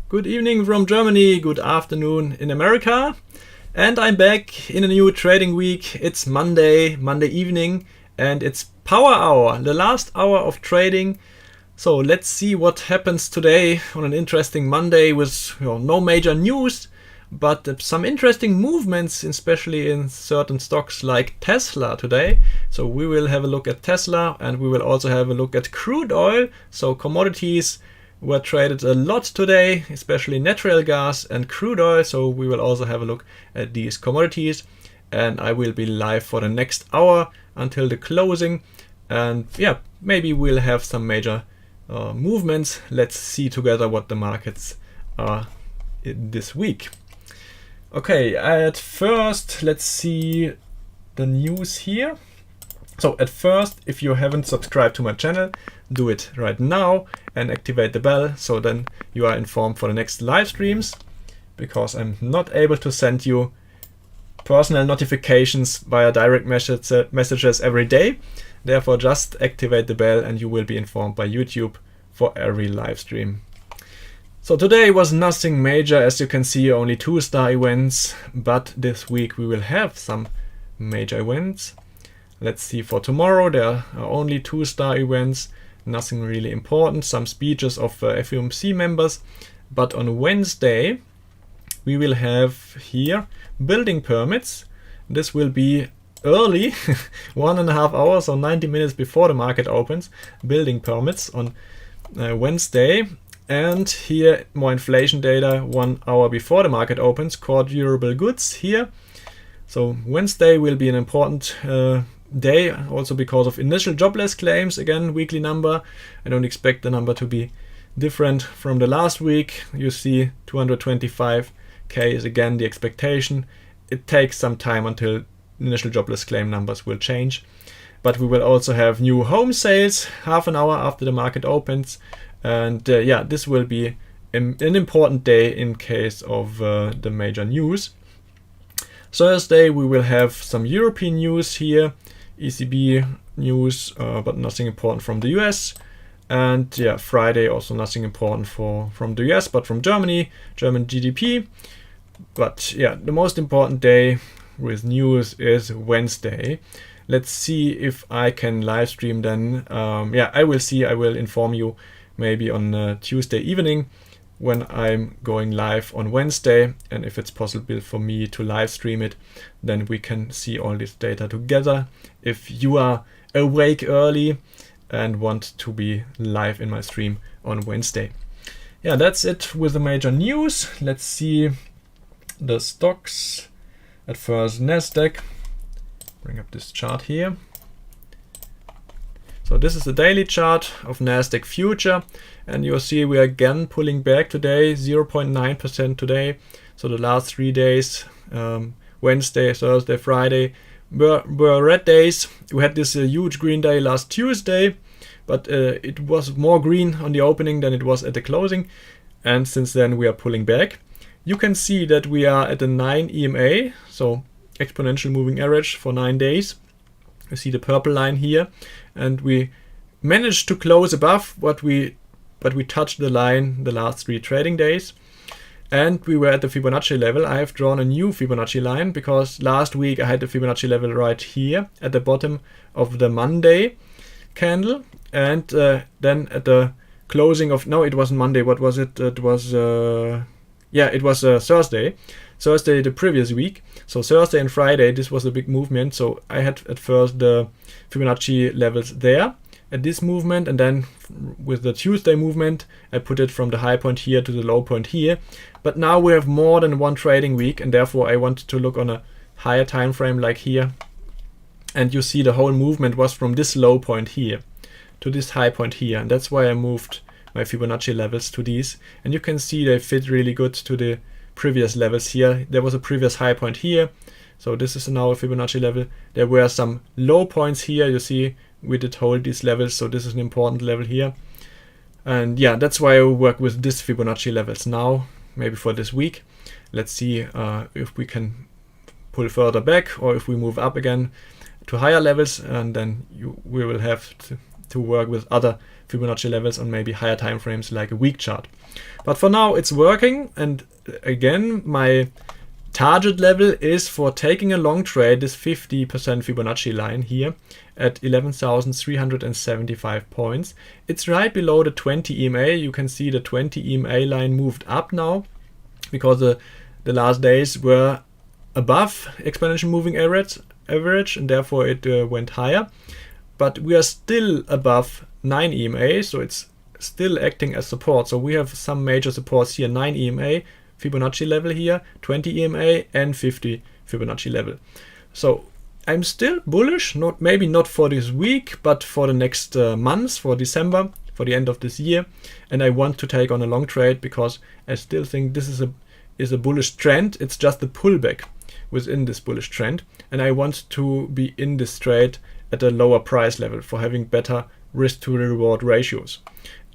Good evening from Germany, good afternoon in America. And I'm back in a new trading week. It's Monday evening, and it's Power Hour, the last hour of trading. So let's see what happens today on an interesting Monday with no major news, but some interesting movements, especially in certain stocks like Tesla today. So we will have a look at Tesla, and we will also have a look at crude oil. So commodities were traded a lot today, especially natural gas and crude oil. So we will also have a look at these commodities, and I will be live for the next hour until the closing. And yeah, maybe we'll have some major movements. Let's see together what the markets are this week. Okay, at first let's see the news here. So at first, if you haven't subscribed to my channel, do it right now and activate the bell, so then you are informed for the next live streams, because I'm not able to send you personal notifications via direct messages every day. Therefore, just activate the bell and you will be informed by YouTube for every live stream. So today was nothing major, as you can see, only 2-star events, but this week we will have some major events. Let's see, for tomorrow there are only 2-star events, nothing really important, some speeches of FOMC members. But on Wednesday we will have here building permits. This will be early, 1.5 hours or 90 minutes before the market opens, building permits on Wednesday. And here more inflation data 1 hour before the market opens, core durable goods here. So Wednesday will be an important day, also because of initial jobless claims. Again, weekly number. I don't expect the number to be different from the last week. You see 225k is again the expectation. It takes some time until initial jobless claim numbers will change. But we will also have new home sales half an hour after the market opens. And yeah, this will be an important day in case of the major news. Thursday we will have some European news here, ECB news, but nothing important from the US. And yeah, Friday also nothing important from the US, but from Germany, German GDP. But yeah, the most important day with news is Wednesday. Let's see if I can live stream then. Yeah, I will see, I will inform you maybe on Tuesday evening when I'm going live on Wednesday, and if it's possible for me to live stream it, then we can see all this data together. If you are awake early and want to be live in my stream on Wednesday. Yeah, that's it with the major news. Let's see the stocks. At first, Nasdaq. Bring up this chart here. So this is the daily chart of Nasdaq Future, and you'll see we are again pulling back today, 0.9% today. So the last 3 days, Wednesday, Thursday, Friday, were red days. We had this huge green day last Tuesday, but it was more green on the opening than it was at the closing, and since then we are pulling back. You can see that we are at a 9 EMA, so exponential moving average for 9 days. You see the purple line here, and we managed to close above but we touched the line the last 3 trading days, and we were at the Fibonacci level. I have drawn a new Fibonacci line because last week I had the Fibonacci level right here at the bottom of the Monday candle, and then at the closing of, no, it wasn't Monday, what was it? It was it was Thursday the previous week. So Thursday and Friday, this was a big movement. So I had at first the Fibonacci levels there at this movement, and then with the Tuesday movement I put it from the high point here to the low point here. But now we have more than one trading week, and therefore I wanted to look on a higher time frame like here, and you see the whole movement was from this low point here to this high point here, and that's why I moved my Fibonacci levels to these, and you can see they fit really good to the previous levels here. There was a previous high point here, so this is now a Fibonacci level. There were some low points here, you see we did hold these levels, so this is an important level here. And yeah, that's why I work with this Fibonacci levels now, maybe for this week. Let's see if we can pull further back, or if we move up again to higher levels, and then we will have to work with other Fibonacci levels on maybe higher time frames like a week chart. But for now it's working, and again my target level is for taking a long trade, this 50% Fibonacci line here at 11,375 points. It's right below the 20 EMA. You can see the 20 EMA line moved up now because the last days were above exponential moving average, and therefore it went higher. But we are still above 9 EMA, so it's still acting as support. So we have some major supports here: 9 EMA Fibonacci level here, 20 EMA and 50 Fibonacci level. So I'm still bullish, maybe not for this week, but for the next months, for December, for the end of this year. And I want to take on a long trade because I still think this is a bullish trend. It's just a pullback within this bullish trend, and I want to be in this trade at a lower price level for having better risk to reward ratios.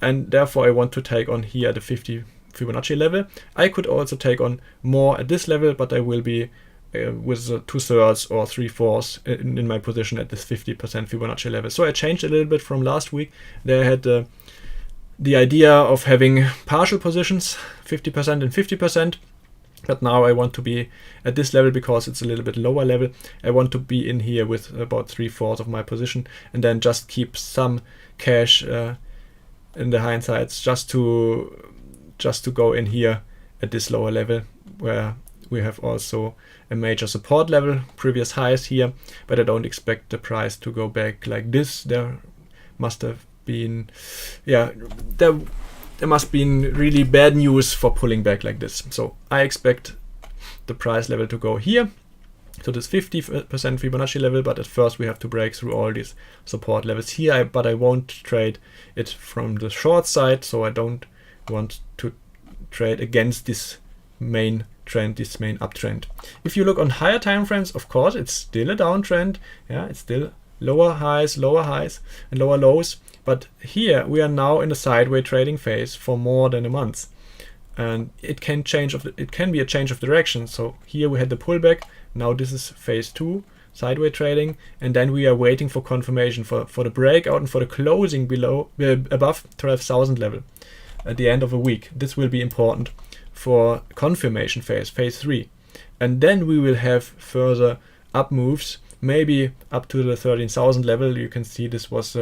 And therefore I want to take on here the 50 Fibonacci level. I could also take on more at this level, but I will be with 2/3 or 3/4 in my position at this 50% Fibonacci level. So I changed a little bit from last week. There I had the idea of having partial positions, 50% and 50%. But now I want to be at this level because it's a little bit lower level. I want to be in here with about 3/4 of my position, and then just keep some cash in the hindsights just to go in here at this lower level, where we have also a major support level, previous highs here. But I don't expect the price to go back like this. There must have been, there must be really bad news for pulling back like this. So I expect the price level to go here, so this 50% Fibonacci level, but at first we have to break through all these support levels here. But I won't trade it from the short side, so I don't want to trade against this main trend, this main uptrend. If you look on higher time frames, of course it's still a downtrend. It's still lower highs and lower lows. But here we are now in a sideways trading phase for more than a month, and it can be a change of direction. So here we had the pullback. Now this is phase 2, sideways trading, and then we are waiting for confirmation for the breakout and for the closing above 12,000 level at the end of a week. This will be important for confirmation phase 3, and then we will have further up moves, maybe up to the 13,000 level. You can see this was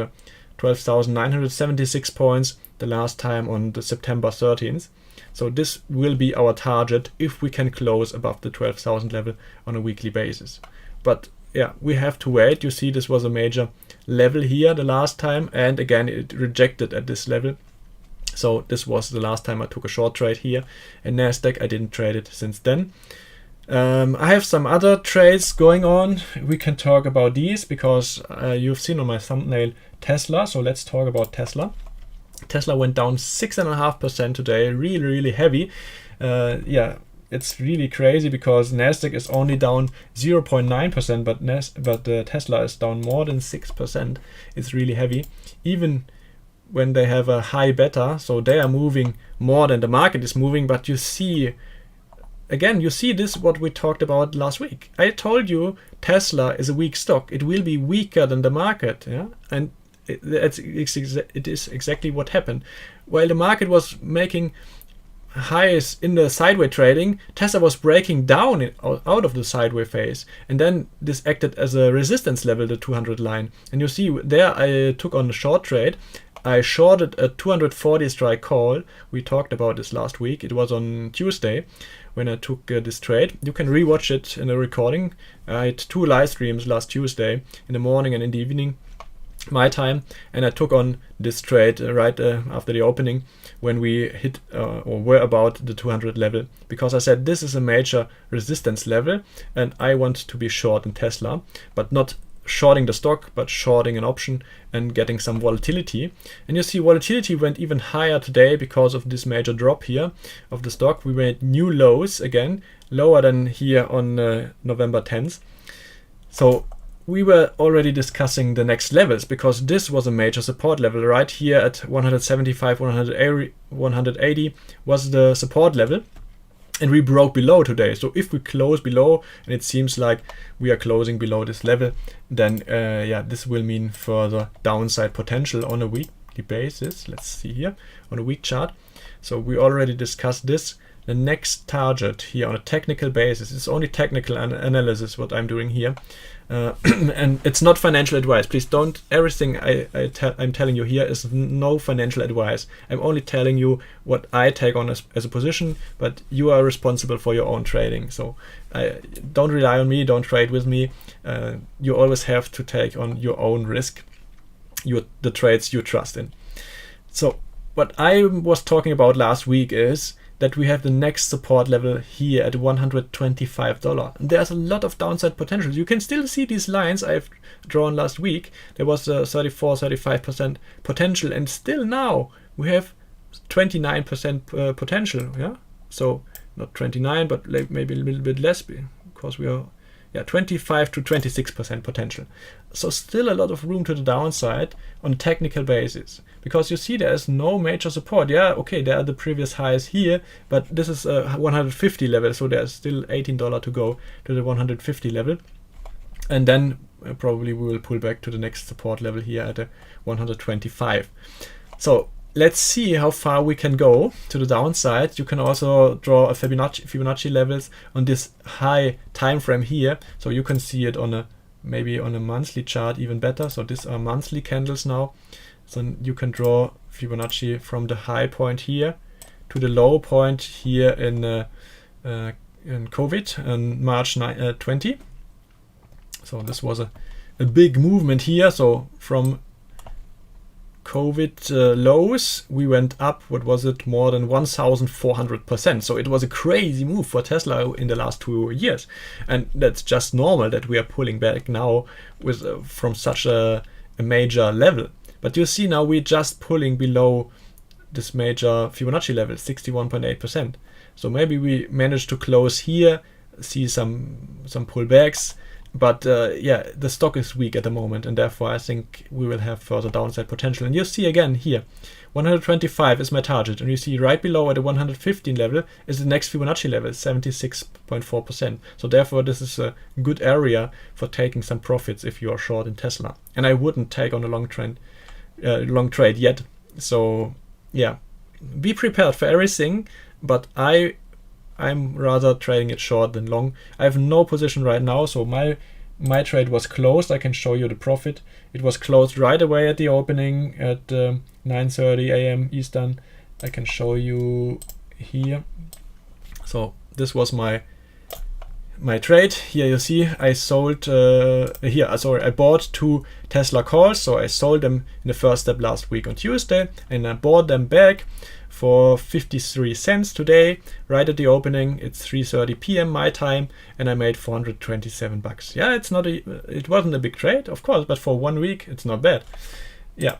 12,976 points the last time on the September 13th. So this will be our target if we can close above the 12,000 level on a weekly basis. But we have to wait. You see, this was a major level here the last time, and again it rejected at this level. So this was the last time I took a short trade here. And Nasdaq, I didn't trade it since then. I have some other trades going on. We can talk about these because you've seen on my thumbnail Tesla. So let's talk about Tesla. Tesla went down 6.5% today, really heavy. It's really crazy because Nasdaq is only down 0.9%, but Tesla is down more than 6%. It's really heavy, even when they have a high beta. So they are moving more than the market is moving. But you see, again, this what we talked about last week. I told you Tesla is a weak stock. It will be weaker than the market, and it is exactly what happened. While the market was making highs in the sideways trading, Tesla was breaking down out of the sideways phase, and then this acted as a resistance level, the 200 line. And you see there I took on a short trade. I shorted a 240 strike call. We talked about this last week. It was on Tuesday when I took this trade. You can rewatch it in the recording. I had 2 live streams last Tuesday, in the morning and in the evening, my time, and I took on this trade right after the opening when we hit or were about the 200 level, because I said this is a major resistance level and I want to be short in Tesla, but not shorting the stock, but shorting an option and getting some volatility. And you see volatility went even higher today because of this major drop here of the stock. We made new lows again, lower than here on November 10th. So we were already discussing the next levels, because this was a major support level right here at 175, 180 was the support level. And we broke below today. So if we close below, and it seems like we are closing below this level, then this will mean further downside potential on a weekly basis. Let's see here on a week chart. So we already discussed this. The next target here on a technical basis, it's only technical analysis what I'm doing here, and it's not financial advice. Please don't, everything I'm telling you here is no financial advice. I'm only telling you what I take on as a position, but you are responsible for your own trading. So don't rely on me, don't trade with me. You always have to take on your own risk, the trades you trust in. So what I was talking about last week is that we have the next support level here at $125. And there's a lot of downside potential. You can still see these lines I've drawn last week. There was a 34-35% potential, and still now we have 29% potential. Yeah, so not 29, but maybe a little bit less, because we are 25 to 26% potential. So still a lot of room to the downside on a technical basis, because you see there is no major support. Yeah, okay, there are the previous highs here, but this is a 150 level, so there's still $18 to go to the 150 level, and then probably we will pull back to the next support level here at a 125. So let's see how far we can go to the downside. You can also draw a Fibonacci levels on this high time frame here, so you can see it on maybe on a monthly chart even better. So these are monthly candles now. So you can draw Fibonacci from the high point here to the low point here in COVID in March 20. So this was a big movement here. So from COVID lows, we went up, what was it, more than 1,400%. So it was a crazy move for Tesla in the last 2 years, and that's just normal that we are pulling back now with from such a major level. But you see now we're just pulling below this major Fibonacci level, 61.8%. So maybe we managed to close here, see some pullbacks. But the stock is weak at the moment, and therefore I think we will have further downside potential. And you see again here, 125 is my target, and you see right below at the 115 level is the next Fibonacci level, 76.4%. So therefore this is a good area for taking some profits if you are short in Tesla. And I wouldn't take on a long trade yet. So yeah, be prepared for everything, but I'm rather trading it short than long. I have no position right now, so my trade was closed. I can show you the profit. It was closed right away at the opening at 9:30 a.m. Eastern. I can show you here. So this was my trade. Here you see I sold I bought 2 Tesla calls. So I sold them in the first step last week on Tuesday, and I bought them back for 53 cents today, right at the opening. It's 3:30 p.m. my time, and I made $427. Yeah, it wasn't a big trade, of course, but for 1 week it's not bad. Yeah,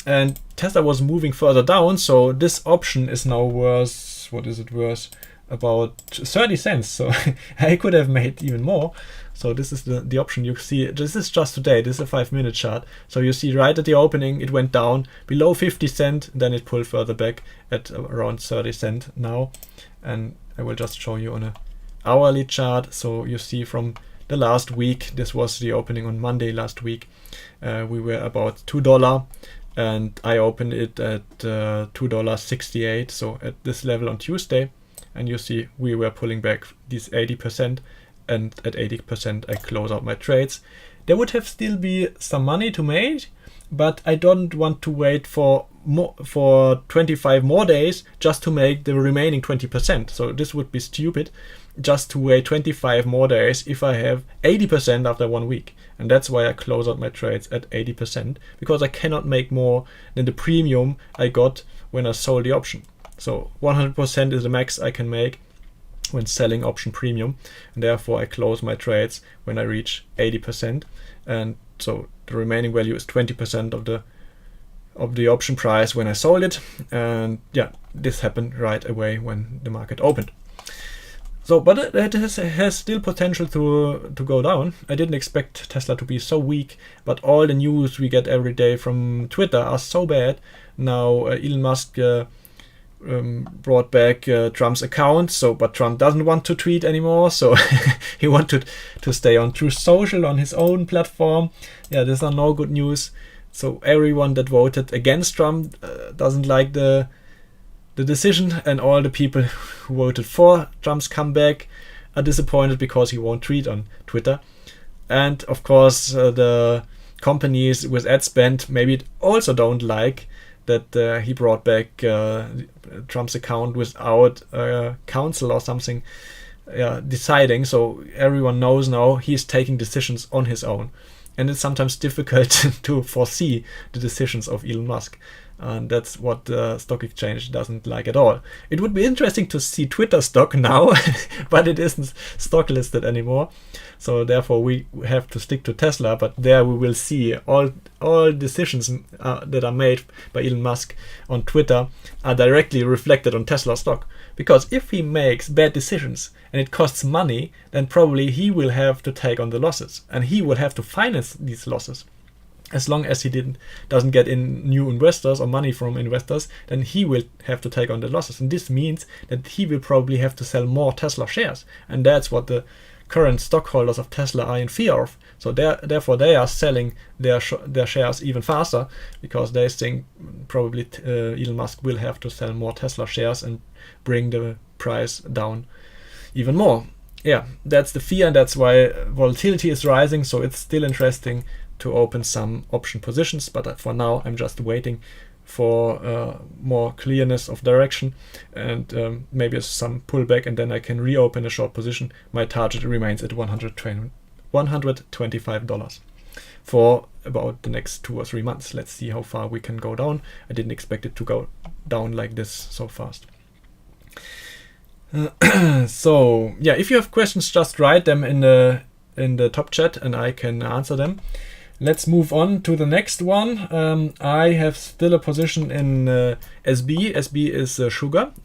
and Tesla was moving further down, so this option is now worth, what is it worth? About 30 cents. So I could have made even more. So this is the option. You see, this is just today. This is a 5-minute chart. So you see right at the opening, it went down below 50 cents. Then it pulled further back at around 30 cents now. And I will just show you on a hourly chart. So you see from the last week, this was the opening on Monday last week. We were about $2. And I opened it at $2.68. So at this level on Tuesday. And you see we were pulling back these 80%, and at 80% I close out my trades. There would have still be some money to make, but I don't want to wait for 25 more days just to make the remaining 20%. So this would be stupid just to wait 25 more days if I have 80% after 1 week. And that's why I close out my trades at 80%, because I cannot make more than the premium I got when I sold the option. So 100% is the max I can make when selling option premium, and therefore I close my trades when I reach 80%, and so the remaining value is 20% of the option price when I sold it. And yeah, this happened right away when the market opened. So, but it has still potential to go down. I didn't expect Tesla to be so weak, but all the news we get every day from Twitter are so bad. Now Elon Musk brought back Trump's account. So, but Trump doesn't want to tweet anymore. So he wanted to stay on Truth Social on his own platform. Yeah, these are no good news. So everyone that voted against Trump doesn't like the decision, and all the people who voted for Trump's comeback are disappointed because he won't tweet on Twitter. And of course, the companies with ad spend maybe also don't like that he brought back Trump's account without council or something deciding. So everyone knows now he's taking decisions on his own. And it's sometimes difficult to foresee the decisions of Elon Musk. And that's what the stock exchange doesn't like at all. It would be interesting to see Twitter stock now, but it isn't stock listed anymore. So therefore we have to stick to Tesla, but there we will see all decisions that are made by Elon Musk on Twitter are directly reflected on Tesla stock. Because if he makes bad decisions and it costs money, then probably he will have to take on the losses, and he will have to finance these losses. As long as he doesn't get in new investors or money from investors, then he will have to take on the losses. And this means that he will probably have to sell more Tesla shares. And that's what the current stockholders of Tesla are in fear of. So therefore they are selling their shares even faster, because they think probably Elon Musk will have to sell more Tesla shares and bring the price down even more. Yeah, that's the fear, and that's why volatility is rising. So it's still interesting to open some option positions, but for now I'm just waiting for more clearness of direction and maybe some pullback, and then I can reopen a short position. My target remains at $125 for about the next 2 or 3 months. Let's see how far we can go down. I didn't expect it to go down like this so fast. So yeah, if you have questions, just write them in the top chat and I can answer them. Let's move on to the next one. I have still a position in SB. SB is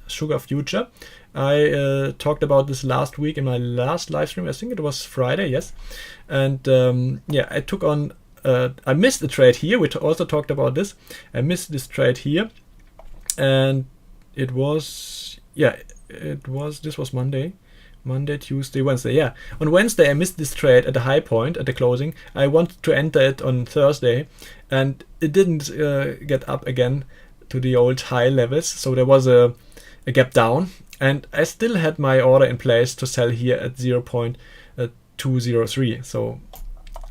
sugar future. I talked about this last week in my last live stream. I think it was Friday, yes. And yeah, I took on. I missed a trade here. We also talked about this. I missed this trade here, and it was this was Monday, Tuesday, Wednesday. Yeah, on Wednesday I missed this trade at the high point at the closing. I wanted to enter it on Thursday, and it didn't get up again to the old high levels. So there was a gap down, and I still had my order in place to sell here at 0.203. So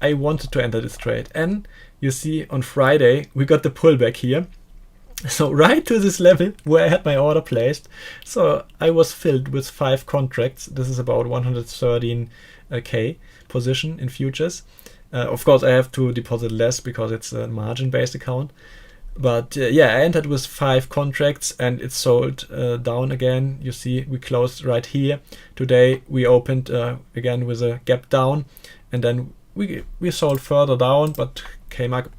I wanted to enter this trade, and you see on Friday we got the pullback here. So right to this level where I had my order placed. So I was filled with 5 contracts. This is about 113k position in futures. Of course I have to deposit less because it's a margin based account. But yeah, I entered with 5 contracts and it sold down again. You see we closed right here. Today we opened again with a gap down, and then we sold further down, but came up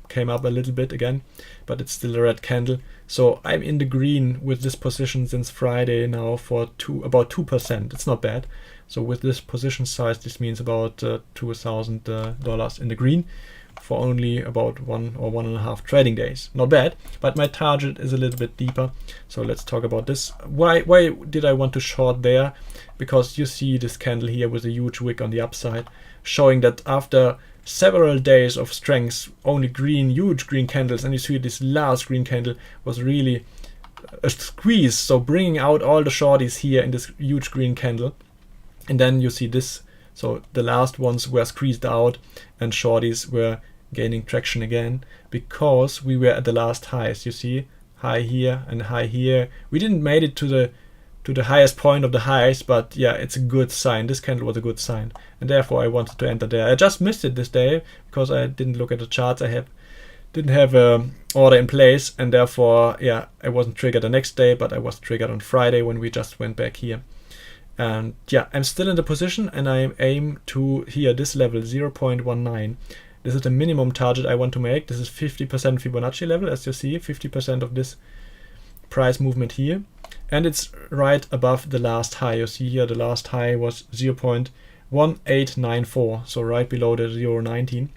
a little bit again, but it's still a red candle. So I'm in the green with this position since Friday now for about 2%. It's not bad. So with this position size, this means about $2,000 in the green for only about 1 or 1.5 trading days. Not bad, but my target is a little bit deeper. So let's talk about this. Why did I want to short there? Because you see this candle here with a huge wick on the upside, showing that after several days of strength, only huge green candles, and you see this last green candle was really a squeeze, so bringing out all the shorties here in this huge green candle. And then you see this, so the last ones were squeezed out and shorties were gaining traction again because we were at the last highs. You see high here and high here. We didn't made it to the highest point of the highs, but yeah, it's a good sign. This candle was a good sign, and therefore I wanted to enter there. I just missed it this day because I didn't look at the charts. I didn't have a order in place, and therefore yeah, I wasn't triggered the next day, but I was triggered on Friday when we just went back here. And yeah, I'm still in the position, and I aim to here this level 0.19. This is the minimum target I want to make. This is 50% Fibonacci level, as you see, 50% of this price movement here. And it's right above the last high. You see here the last high was 0.1894, so right below the 0.19.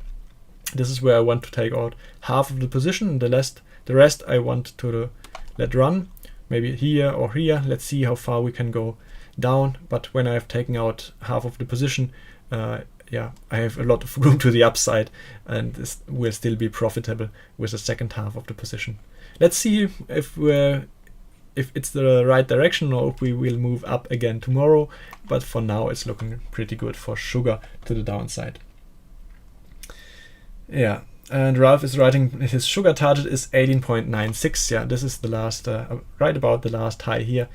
This is where I want to take out half of the position, and the rest I want to let run. maybe here or here. Let's see how far we can go down. But when I have taken out half of the position, yeah, I have a lot of room to the upside, and this will still be profitable with the second half of the position. Let's see if it's the right direction or if we will move up again tomorrow. But for now, it's looking pretty good for sugar to the downside. Yeah, and Ralph is writing his sugar target is 18.96. Yeah, this is the last, right about the last high here,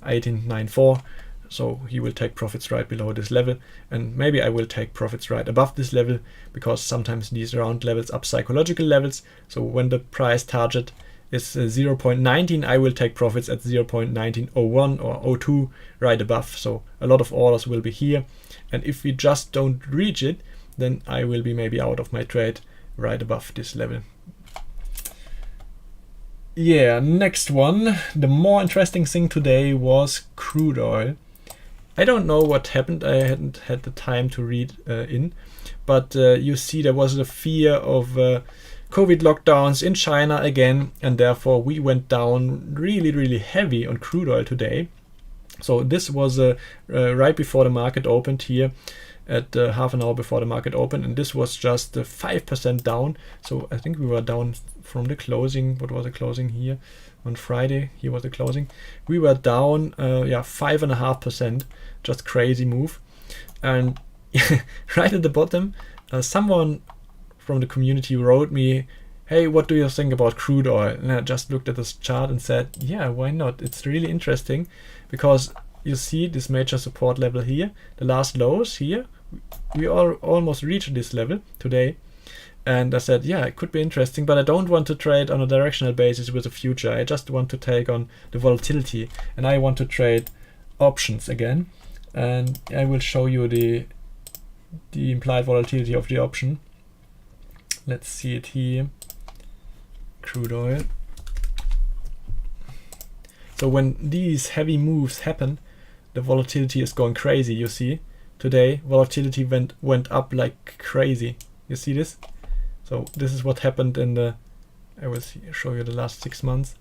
18.94. So he will take profits right below this level, and maybe I will take profits right above this level, because sometimes these round levels are psychological levels. So when the price target is 0.19, I will take profits at 0.1901 or 02 right above. So a lot of orders will be here, and if we just don't reach it, then I will be maybe out of my trade right above this level. Yeah, next one. The more interesting thing today was crude oil. I don't know what happened. I hadn't had the time to read but you see there was a fear of COVID lockdowns in China again, and therefore we went down really heavy on crude oil today. So this was right before the market opened here, at half an hour before the market opened, and this was just 5% down. So I think we were down from the closing. What was the closing here on Friday? Here was the closing. We were down 5.5%. Just crazy move. And right at the bottom, someone from the community wrote me, hey, what do you think about crude oil? And I just looked at this chart and said, yeah, why not? It's really interesting, because you see this major support level here, the last lows here, we almost reached this level today. And I said, yeah, it could be interesting, but I don't want to trade on a directional basis with the future. I just want to take on the volatility, and I want to trade options again. And I will show you the implied volatility of the option. Let's see it here. Crude oil. So when these heavy moves happen, the volatility is going crazy. You see, today volatility went up like crazy. You see this? So this is what happened in the, I will show you the last 6 months.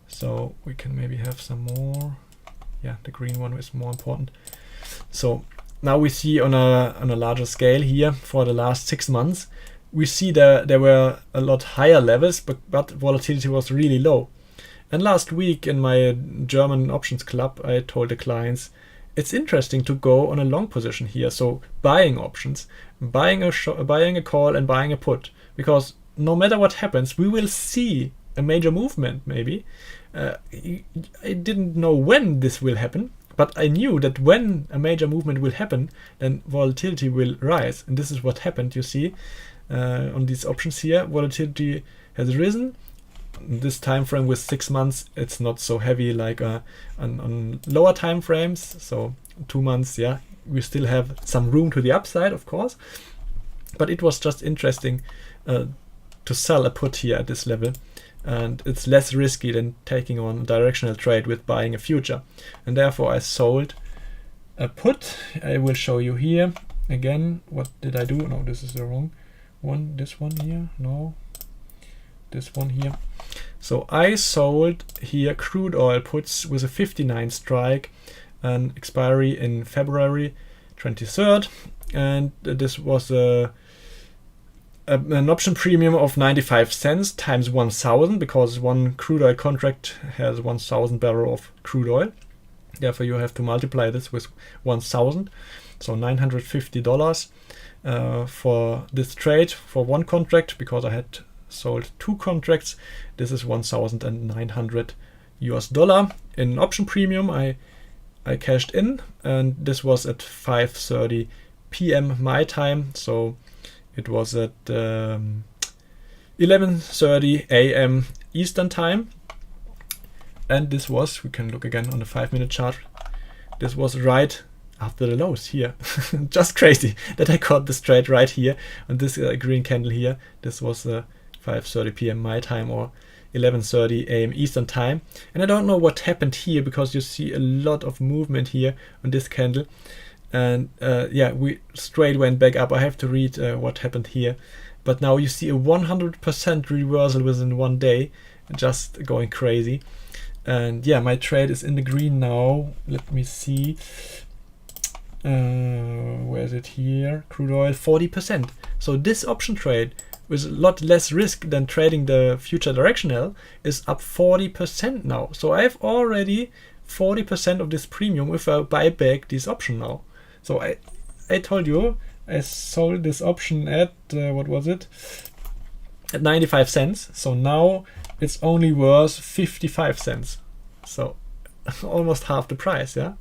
So we can maybe have some more. Yeah, the green one is more important. So now we see on a larger scale here for the last 6 months, we see that there were a lot higher levels, but volatility was really low. And last week in my German options club, I told the clients, it's interesting to go on a long position here. So buying options, buying a call and buying a put, because no matter what happens, we will see a major movement maybe. I didn't know when this will happen, but I knew that when a major movement will happen, then volatility will rise. And this is what happened, you see, on these options here. Volatility has risen. This time frame with 6 months, it's not so heavy like on lower time frames. So 2 months, yeah, we still have some room to the upside, of course. But it was just interesting to sell a put here at this level. And it's less risky than taking on a directional trade with buying a future. And therefore I sold a put. I will show you here again. What did I do? No, this is the wrong one. This one here? No. This one here. So I sold here crude oil puts with a 59 strike, an expiry in February 23rd. And this was an option premium of 95 cents times 1,000, because one crude oil contract has 1,000 barrel of crude oil. Therefore, you have to multiply this with 1,000. So $950 for this trade for one contract, because I had sold 2 contracts. This is $1,900 in option premium. I cashed in, and this was at 5:30 p.m. my time. So it was at 11:30 a.m. Eastern time. And this was, we can look again on the 5-minute chart, this was right after the lows here. Just crazy that I caught this trade right here on this green candle here. This was 5:30 p.m. my time, or 11:30 a.m. Eastern time. And I don't know what happened here, because you see a lot of movement here on this candle. And yeah, we straight went back up. I have to read what happened here. But now you see a 100% reversal within 1 day, just going crazy. And yeah, my trade is in the green now. Let me see. Where is it here? Crude oil, 40%. So this option trade with a lot less risk than trading the future directional is up 40% now. So I have already 40% of this premium if I buy back this option now. So I told you I sold this option at what was it? At 95 cents. So now it's only worth 55 cents. So almost half the price, yeah?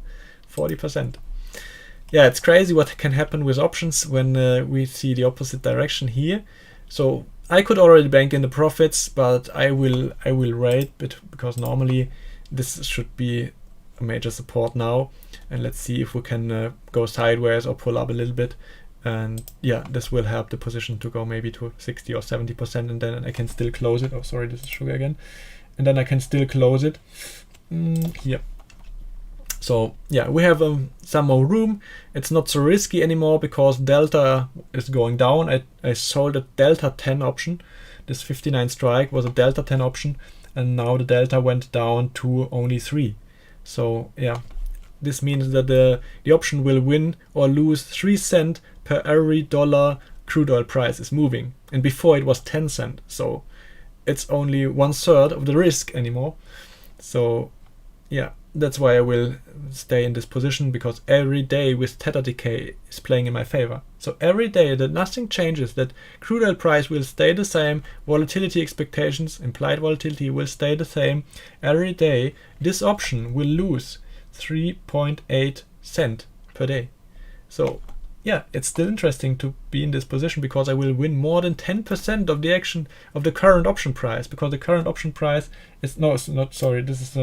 40%. Yeah, it's crazy what can happen with options when we see the opposite direction here. So I could already bank in the profits, but I will wait because normally this should be a major support now. And let's see if we can go sideways or pull up a little bit. And yeah, this will help the position to go maybe to 60 or 70%, and then I can still close it. Oh, sorry, this is sugar again. And then I can still close it here. So yeah, we have some more room. It's not so risky anymore because delta is going down. I sold a delta 10 option. This 59 strike was a delta 10 option, and now the delta went down to only 3. So yeah, this means that the option will win or lose 3 cents per every dollar crude oil price is moving. And before it was 10 cents. So it's only 1/3 of the risk anymore. So yeah, that's why I will stay in this position, because every day with theta decay is playing in my favor. So every day that nothing changes, that crude oil price will stay the same, volatility expectations, implied volatility will stay the same. Every day this option will lose 3.8 cents per day. So yeah, it's still interesting to be in this position because I will win more than 10% of the action of the current option price, because the current option price is, no, it's not, sorry, this is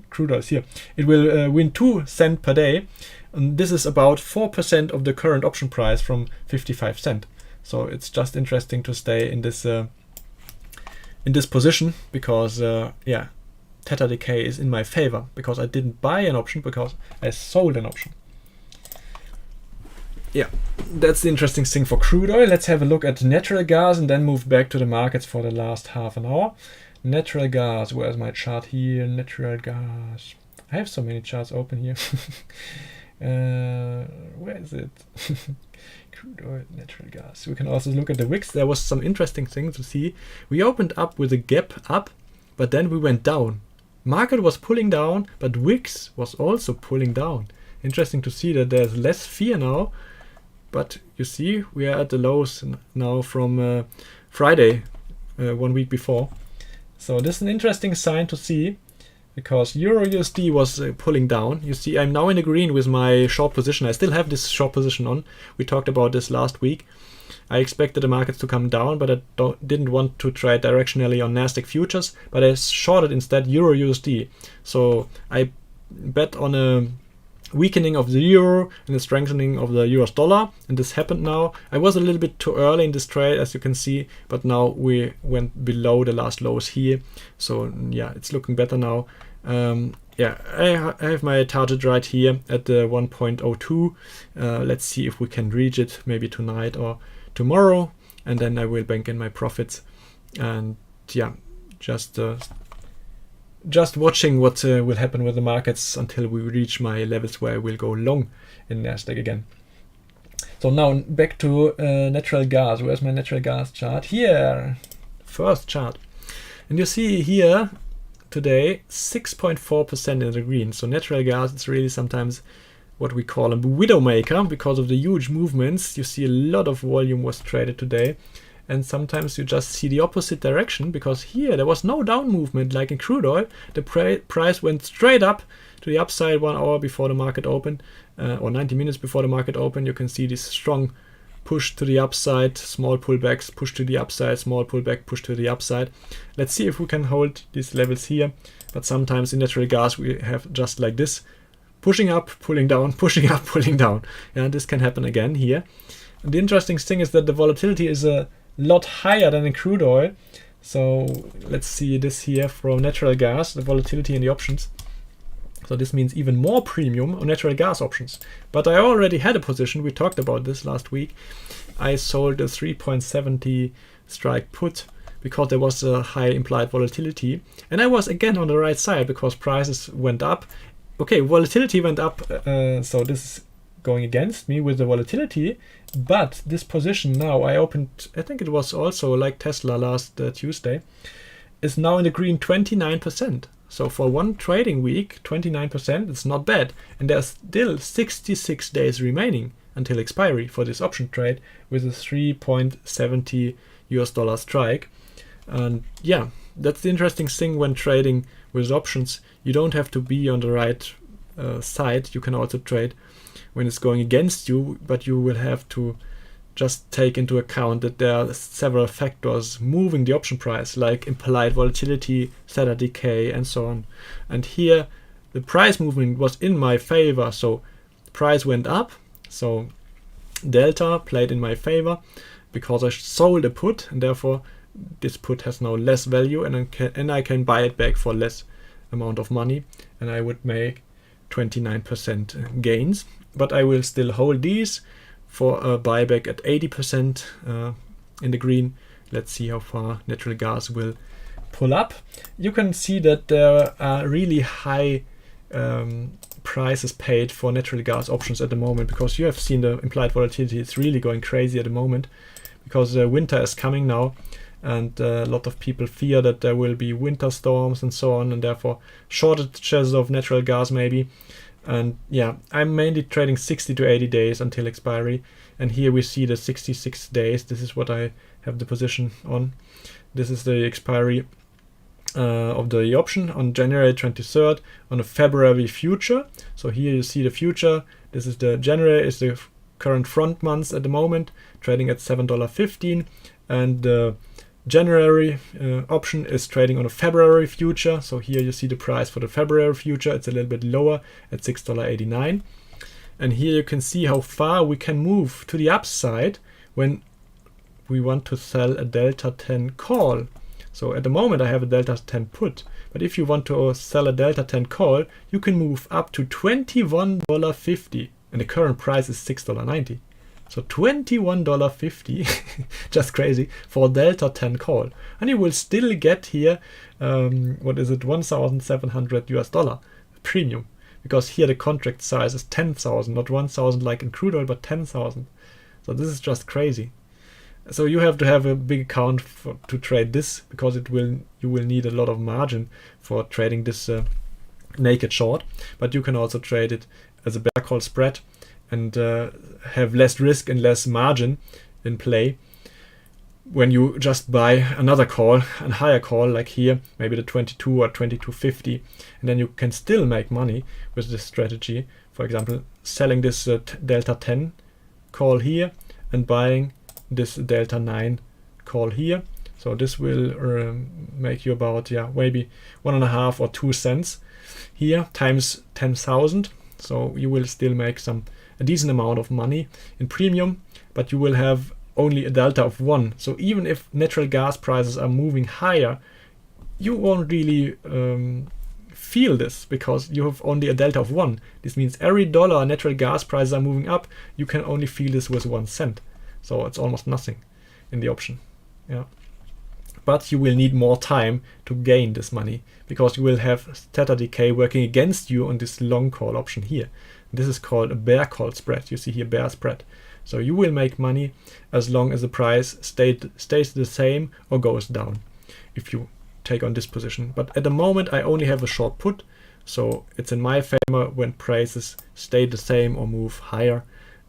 crude oil here. It will win 2 cents per day, and this is about 4% of the current option price from 55 cents. So it's just interesting to stay in this position because yeah, theta decay is in my favor because I didn't buy an option, because I sold an option. Yeah, that's the interesting thing for crude oil. Let's have a look at natural gas and then move back to the markets for the last half an hour. Natural gas, where's my chart here? Natural gas. I have so many charts open here. Where is it? Crude oil, natural gas. We can also look at the wicks. There was some interesting thing to see. We opened up with a gap up, but then we went down. Market was pulling down, but wicks was also pulling down. Interesting to see that there's less fear now. But you see, we are at the lows now from Friday, 1 week before. So this is an interesting sign to see, because Euro USD was pulling down. You see, I'm now in the green with my short position. I still have this short position on. We talked about this last week. I expected the markets to come down, but I didn't want to trade directionally on Nasdaq futures, but I shorted instead Euro USD. So I bet on a weakening of the euro and the strengthening of the US dollar, and this happened now. I was a little bit too early in this trade, as you can see, but now we went below the last lows here. So yeah, it's looking better now. Yeah, I have my target right here at the 1.02. Let's see if we can reach it maybe tonight or tomorrow, and then I will bank in my profits. And yeah, just watching what will happen with the markets until we reach my levels where I will go long in Nasdaq again. So now back to natural gas. Where's my natural gas chart? Here, first chart. And you see here today 6.4% in the green. So natural gas is really sometimes what we call a widow maker because of the huge movements. You see a lot of volume was traded today. And sometimes you just see the opposite direction, because here there was no down movement like in crude oil. The price went straight up to the upside 1 hour before the market opened, or 90 minutes before the market opened. You can see this strong push to the upside, small pullbacks, push to the upside, small pullback, push to the upside. Let's see if we can hold these levels here. But sometimes in natural gas we have just like this, pushing up, pulling down, pushing up, pulling down. And this can happen again here. And the interesting thing is that the volatility is a lot higher than in crude oil. So let's see this here from natural gas, the volatility in the options. So this means even more premium on natural gas options. But I already had a position, we talked about this last week. I sold a 3.70 strike put because there was a high implied volatility, and I was again on the right side because prices went up. Okay, volatility went up, so this is going against me with the volatility, but this position now I opened, I think it was also like Tesla last Tuesday, is now in the green 29%. So for one trading week, 29%, it's not bad. And there's still 66 days remaining until expiry for this option trade with a $3.70 strike. And yeah, that's the interesting thing when trading with options. You don't have to be on the right side. You can also trade when it's going against you, but you will have to just take into account that there are several factors moving the option price, like implied volatility, theta decay, and so on. And here the price movement was in my favor, so the price went up, so delta played in my favor because I sold a put, and therefore this put has now less value, and I can buy it back for less amount of money, and I would make 29% gains. But I will still hold these for a buyback at 80% in the green. Let's see how far natural gas will pull up. You can see that there are really high prices paid for natural gas options at the moment, because you have seen the implied volatility. It's really going crazy at the moment because winter is coming now, and a lot of people fear that there will be winter storms and so on, and therefore shortages of natural gas maybe. And yeah, I'm mainly trading 60 to 80 days until expiry. And here we see the 66 days. This is what I have the position on. This is the expiry of the option on January 23rd on a February future. So here you see the future. This is the January is the current front months at the moment, trading at $7.15. And the January option is trading on a February future. So here you see the price for the February future. It's a little bit lower at $6.89. And here you can see how far we can move to the upside when we want to sell a delta 10 call. So at the moment I have a delta 10 put, but if you want to sell a delta 10 call, you can move up to $21.50, and the current price is $6.90. So $21.50, just crazy, for a delta 10 call. And you will still get here, $1,700 premium. Because here the contract size is 10,000, not 1,000 like in crude oil, but 10,000. So this is just crazy. So you have to have a big account to trade this, because you will need a lot of margin for trading this naked short. But you can also trade it as a bear call spread and have less risk and less margin in play when you just buy another call, a higher call like here, maybe the 22 or 22.50, and then you can still make money with this strategy. For example, selling this delta 10 call here and buying this delta 9 call here. So this will make you about maybe 1.5 or 2 cents here times 10,000. So you will still make a decent amount of money in premium, but you will have only a delta of 1. So even if natural gas prices are moving higher, you won't really feel this, because you have only a delta of 1. This means every dollar natural gas prices are moving up, you can only feel this with 1 cent. So it's almost nothing in the option. Yeah. But you will need more time to gain this money, because you will have theta decay working against you on this long call option here. This is called a bear call spread. You see here bear spread. So you will make money as long as the price stays the same or goes down if you take on this position. But at the moment I only have a short put, so it's in my favor when prices stay the same or move higher.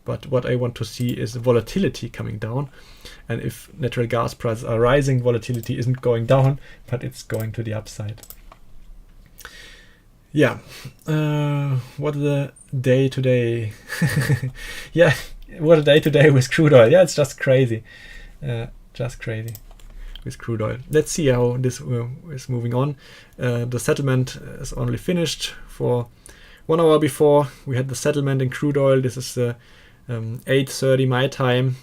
But what I want to see is volatility coming down. And if natural gas prices are rising, volatility isn't going down, but it's going to the upside. Yeah. What a day today. Yeah, what a day today with crude oil. Yeah, it's just crazy. Just crazy with crude oil. Let's see how this is moving on. The settlement is only finished for 1 hour before. We had the settlement in crude oil. This is 8:30 my time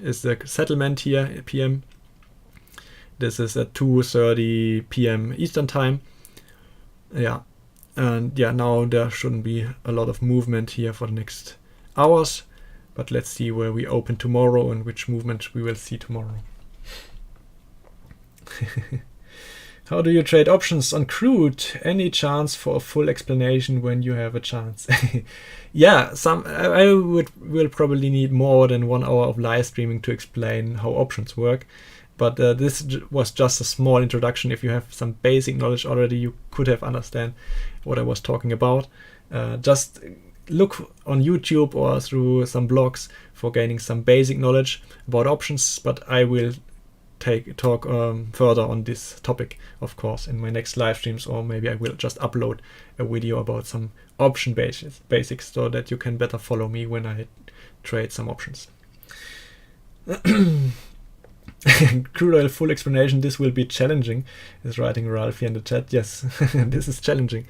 is the settlement here PM. This is at 2:30 PM Eastern time. Yeah, and yeah, now there shouldn't be a lot of movement here for the next hours, but let's see where we open tomorrow and which movement we will see tomorrow. How do you trade options on crude? Any chance for a full explanation when you have a chance? Yeah, I will probably need more than 1 hour of live streaming to explain how options work. But this was just a small introduction. If you have some basic knowledge already, you could have understand what I was talking about. Just look on YouTube or through some blogs for gaining some basic knowledge about options. But I will talk further on this topic, of course, in my next live streams, or maybe I will just upload a video about some option basics so that you can better follow me when I trade some options. Crude oil full explanation, this will be challenging, is writing Ralph here in the chat. Yes, this is challenging,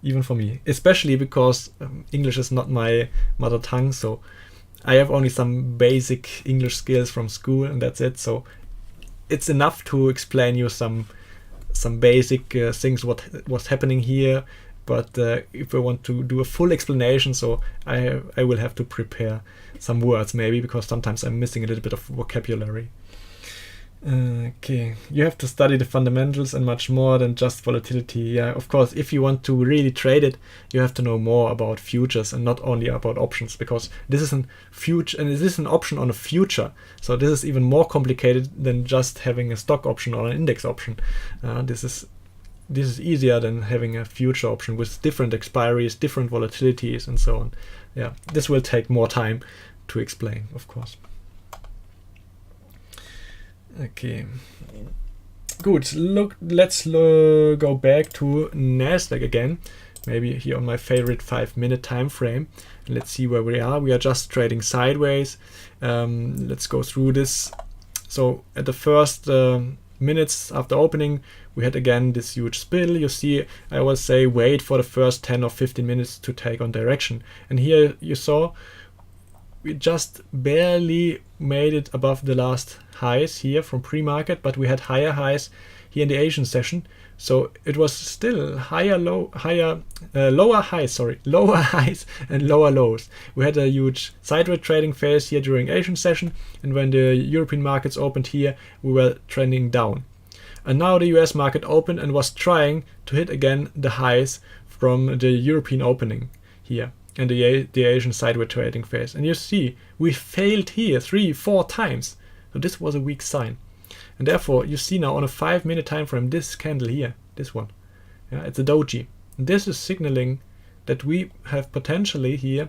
even for me, especially because English is not my mother tongue, so I have only some basic English skills from school and that's it. So it's enough to explain you some basic things what's happening here, but if I want to do a full explanation, so I will have to prepare some words maybe, because sometimes I'm missing a little bit of vocabulary. Okay, you have to study the fundamentals and much more than just volatility. Yeah, of course, if you want to really trade it, you have to know more about futures and not only about options, because this is an future and this is an option on a future. So this is even more complicated than just having a stock option or an index option. This is easier than having a future option with different expiries, different volatilities, and so on. Yeah, this will take more time to explain, of course. Okay, good. Let's go back to Nasdaq again. Maybe here on my favorite 5-minute time frame. Let's see where we are. We are just trading sideways. Let's go through this. So at the first minutes after opening, we had again this huge spill. You see, I always say wait for the first 10 or 15 minutes to take on direction. And here you saw we just barely made it above the last highs here from pre-market, but we had higher highs here in the Asian session. So it was still lower highs and lower lows. We had a huge sideways trading phase here during Asian session, and when the European markets opened here, we were trending down. And now the US market opened and was trying to hit again the highs from the European opening here and the Asian sideways trading phase. And you see, we failed here 3-4 times. So this was a weak sign. And therefore, you see now on a 5-minute time frame, this candle here, this one, yeah, it's a doji. This is signaling that we have potentially here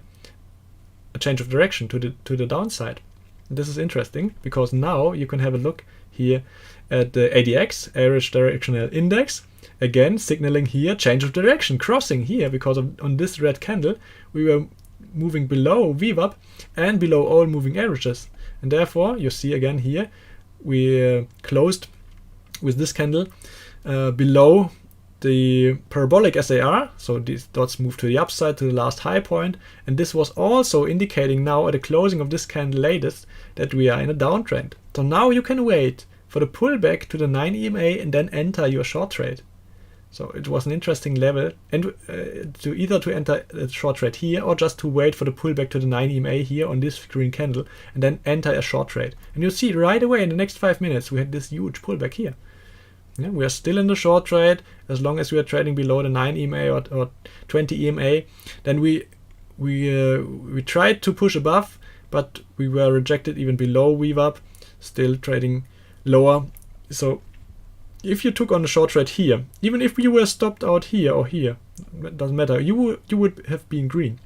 a change of direction to the downside. And this is interesting because now you can have a look here at the ADX, average directional index, again signaling here change of direction, crossing here because on this red candle we were moving below VWAP and below all moving averages. And therefore, you see again here, we closed with this candle below the parabolic SAR. So these dots moved to the upside to the last high point. And this was also indicating now at the closing of this candle latest that we are in a downtrend. So now you can wait for the pullback to the 9 EMA and then enter your short trade. So it was an interesting level, and to either to enter a short trade here or just to wait for the pullback to the 9 EMA here on this green candle and then enter a short trade. And you see right away in the next 5 minutes we had this huge pullback here. Yeah, we are still in the short trade as long as we are trading below the 9 EMA or 20 EMA. Then we tried to push above, but we were rejected even below VWAP, still trading lower. So if you took on a short trade here, even if you were stopped out here or here, it doesn't matter, you would have been green.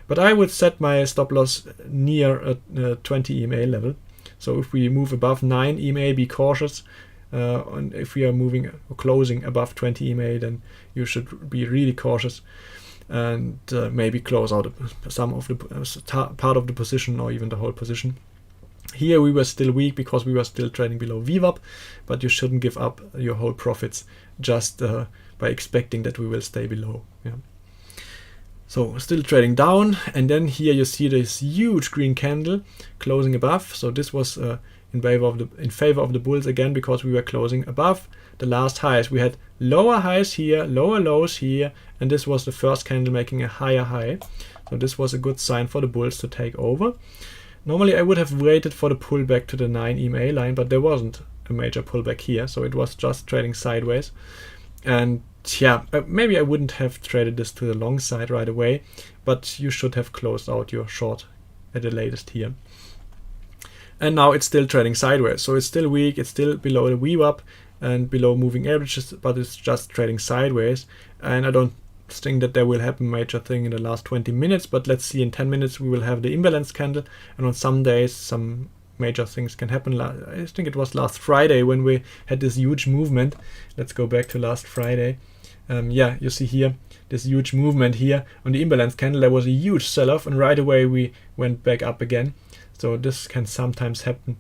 But I would set my stop loss near a 20 EMA level. So if we move above 9 EMA, be cautious. And if we are moving or closing above 20 EMA, then you should be really cautious and maybe close out some of the part of the position or even the whole position. Here we were still weak because we were still trading below VWAP, but you shouldn't give up your whole profits just by expecting that we will stay below. Yeah. So still trading down, and then here you see this huge green candle closing above. So this was in favor of the bulls again because we were closing above the last highs. We had lower highs here, lower lows here, and this was the first candle making a higher high. So this was a good sign for the bulls to take over. Normally I would have waited for the pullback to the 9 EMA line, but there wasn't a major pullback here, so it was just trading sideways. And yeah, maybe I wouldn't have traded this to the long side right away, but you should have closed out your short at the latest here. And now it's still trading sideways, so it's still weak, it's still below the VWAP and below moving averages, but it's just trading sideways. And I don't think that there will happen major thing in the last 20 minutes, but let's see, in 10 minutes we will have the imbalance candle, and on some days some major things can happen. I think it was last Friday when we had this huge movement. Let's go back to last Friday. Yeah, you see here this huge movement here on the imbalance candle. There was a huge sell-off, and right away we went back up again. So this can sometimes happen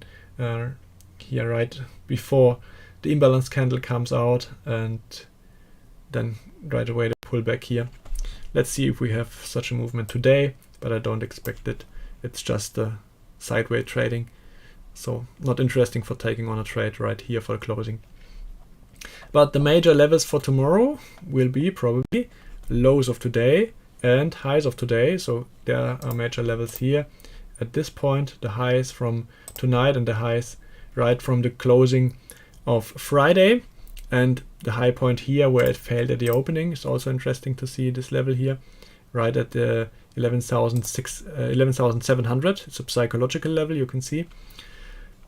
here right before the imbalance candle comes out, and then right away the pullback here. Let's see if we have such a movement today, but I don't expect it. It's just sideways trading, so not interesting for taking on a trade right here for the closing. But the major levels for tomorrow will be probably lows of today and highs of today. So there are major levels here at this point, the highs from tonight and the highs right from the closing of Friday. And the high point here where it failed at the opening is also interesting to see this level here, right at the 11,700. It's a psychological level, you can see.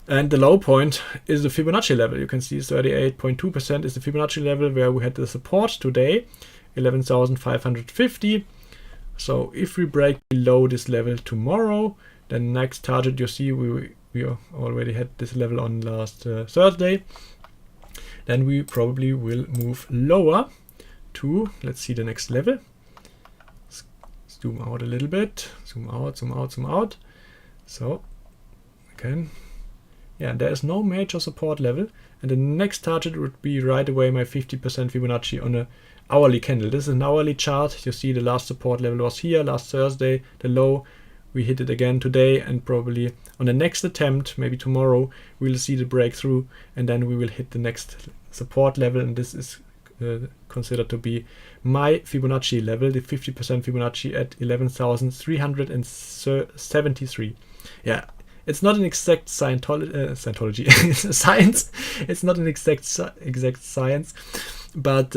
And the low point is the Fibonacci level. You can see 38.2% is the Fibonacci level where we had the support today, 11,550. So if we break below this level tomorrow, then next target, you see we already had this level on last Thursday. Then we probably will move lower to, let's see the next level. Zoom out a little bit, zoom out, zoom out, zoom out. So again, yeah, there is no major support level, and the next target would be right away my 50% Fibonacci on a hourly candle. This is an hourly chart. You see the last support level was here last Thursday, the low. We hit it again today, and probably on the next attempt, maybe tomorrow, we'll see the breakthrough, and then we will hit the next support level, and this is considered to be my Fibonacci level, the 50% Fibonacci at 11,373. Yeah. It's not an exact Scientology. It's a science. It's not an exact science, but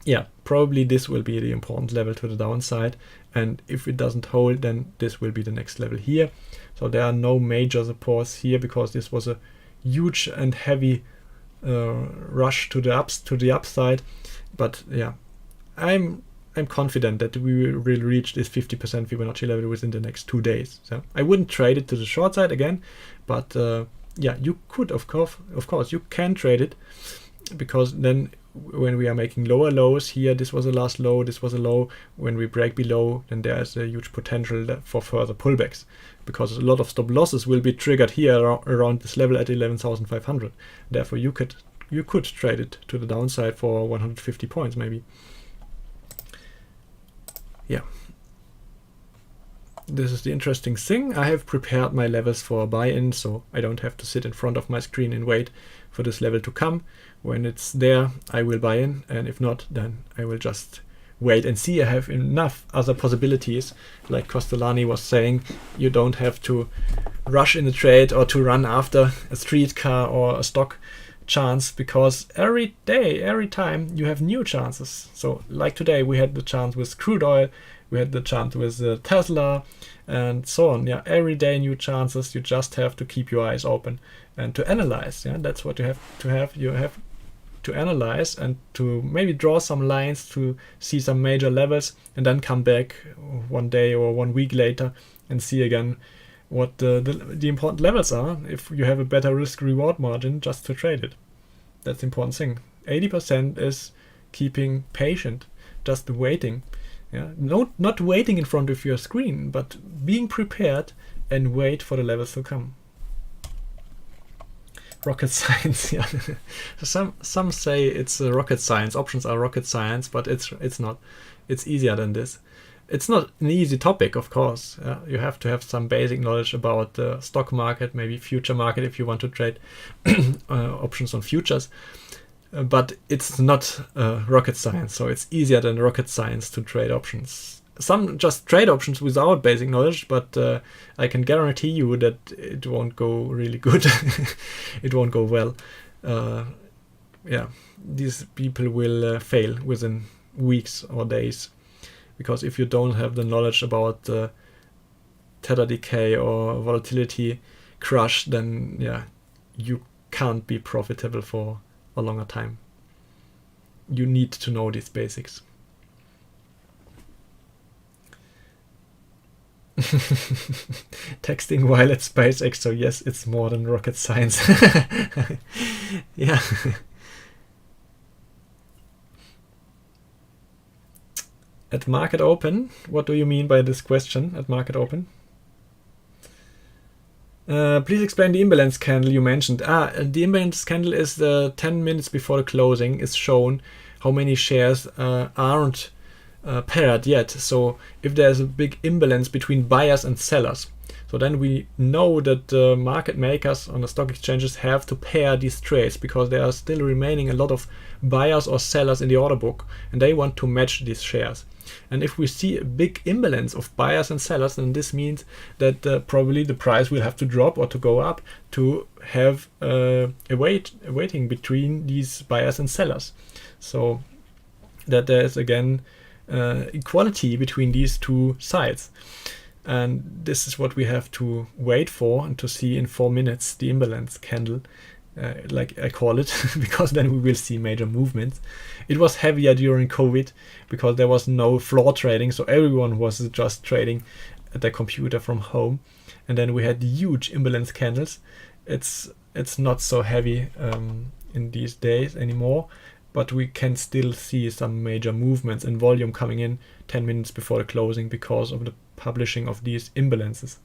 yeah, probably this will be the important level to the downside. And if it doesn't hold, then this will be the next level here. So there are no major supports here because this was a huge and heavy rush to the upside. But yeah, I'm confident that we will reach this 50% Fibonacci level within the next 2 days. So I wouldn't trade it to the short side again, but yeah, you could of course you can trade it, because then when we are making lower lows here, this was a last low, this was a low. When we break below, then there is a huge potential for further pullbacks, because a lot of stop losses will be triggered here around this level at 11,500. Therefore, you could trade it to the downside for 150 points maybe. Yeah, this is the interesting thing. I have prepared my levels for a buy-in, so I don't have to sit in front of my screen and wait for this level to come. When it's there, I will buy in, and if not, then I will just wait and see. I have enough other possibilities. Like Costolani was saying, you don't have to rush in a trade or to run after a streetcar or a stock chance, because every day, every time, you have new chances. So like today, we had the chance with crude oil, we had the chance with Tesla, and so on. Yeah, every day new chances. You just have to keep your eyes open and to analyze. Yeah, that's what you have to have. You have to analyze and to maybe draw some lines to see some major levels, and then come back one day or 1 week later and see again what the important levels are. If you have a better risk reward margin, just to trade it. That's the important thing. 80% is keeping patient, just waiting. Yeah, not waiting in front of your screen, but being prepared and wait for the levels to come. Rocket science. Yeah. Some say it's rocket science. Options are rocket science, but it's not. It's easier than this. It's not an easy topic, of course. You have to have some basic knowledge about the stock market, maybe future market if you want to trade options on futures. But it's not rocket science, so it's easier than rocket science to trade options. some just trade options without basic knowledge, but I can guarantee you that it won't go really good. It won't go well. Yeah, these people will fail within weeks or days, because if you don't have the knowledge about tether decay or volatility crush, then yeah, you can't be profitable for a longer time. You need to know these basics. Texting while at SpaceX, so yes, it's more than rocket science. Yeah. At market open, what do you mean by this question, at market open? Please explain the imbalance candle you mentioned. The imbalance candle is the 10 minutes before the closing is shown how many shares aren't paired yet. So if there's a big imbalance between buyers and sellers, so then we know that market makers on the stock exchanges have to pair these trades, because there are still remaining a lot of buyers or sellers in the order book, and they want to match these shares. And if we see a big imbalance of buyers and sellers, then this means that probably the price will have to drop or to go up to have a weighting between these buyers and sellers. So that there is again equality between these two sides. And this is what we have to wait for and to see in 4 minutes, the imbalance candle, like I call it, because then we will see major movements. It was heavier during COVID because there was no floor trading, so everyone was just trading at their computer from home. And then we had huge imbalance candles. It's not so heavy in these days anymore, but we can still see some major movements and volume coming in 10 minutes before the closing because of the publishing of these imbalances.